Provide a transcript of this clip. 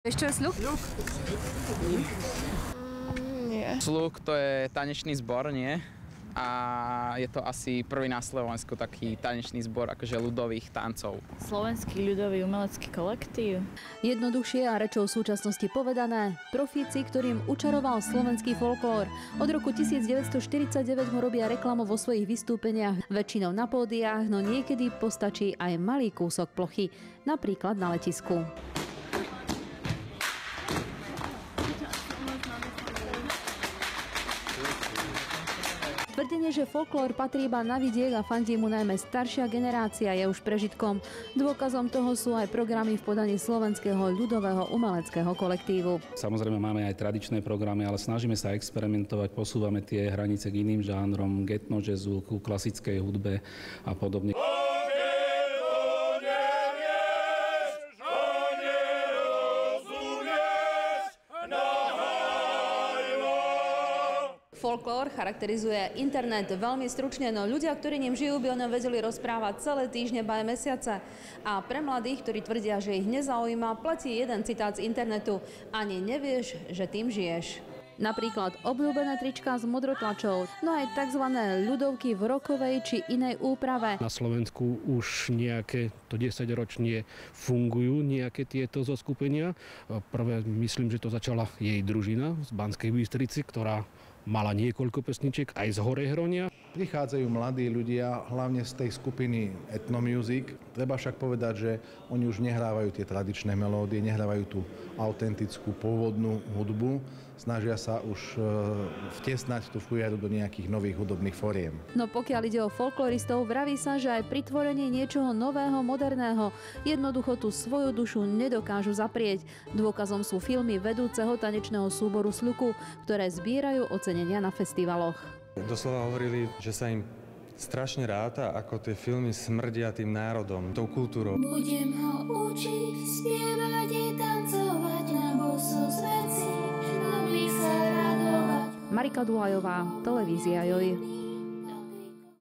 Vieš, čo je sluk? Nie. Sluk to je tanečný zbor, nie? A je to asi prvý na Slovensku taký tanečný zbor akože ľudových tancov. Slovenský ľudový umelecký kolektív. Jednoduchšie a rečou súčasnosti povedané, profíci, ktorým učaroval slovenský folklór. Od roku 1949 mu robia reklamu vo svojich vystúpeniach, väčšinou na pódiách, no niekedy postačí aj malý kúsok plochy, napríklad na letisku. Tvrdenie, že folklór patrí iba na vidiek a fandí mu najmä staršia generácia, je už prežitkom. Dôkazom toho sú aj programy v podaní slovenského ľudového umeleckého kolektívu. Samozrejme máme aj tradičné programy, ale snažíme sa experimentovať, posúvame tie hranice k iným žánrom, k etno-jazzu, ku klasickej hudbe a podobne. Folklór charakterizuje internet veľmi stručne, no ľudia, ktorí ním žijú, by o ňom vedeli rozprávať celé týždne, ba aj mesiace. A pre mladých, ktorí tvrdia, že ich nezaujíma, platí jeden citát z internetu: ani nevieš, že tým žiješ. Napríklad obľúbené trička s modrotlačou, no aj tzv. Ľudovky v rockovej či inej úprave. Na Slovensku už nejaké to 10-ročne fungujú nejaké tieto zoskupenia. Prvé myslím, že to začala jej družina z Banskej Bystrici, ktorá mala niekoľko pesničiek aj z Horehronia. Prichádzajú mladí ľudia, hlavne z tej skupiny Ethnomusic. Treba však povedať, že oni už nehrávajú tie tradičné melódie, nehrávajú tú autentickú pôvodnú hudbu. Snažia sa už vtesnať tú fujaru do nejakých nových hudobných foriem. No pokiaľ ide o folkloristov, vraví sa, že aj pri tvorení niečoho nového, moderného jednoducho tú svoju dušu nedokážu zaprieť. Dôkazom sú filmy vedúceho tanečného súboru Sluku, ktoré zbierajú ocenenia na festivaloch. Doslova hovorili, že sa im strašne ráta, ako tie filmy smrdia tým národom, tou kultúrou. Budem ho učiť spievať i tancovať na boso zveci, aby sa radovať. Marika Dulajová, televízia Joj.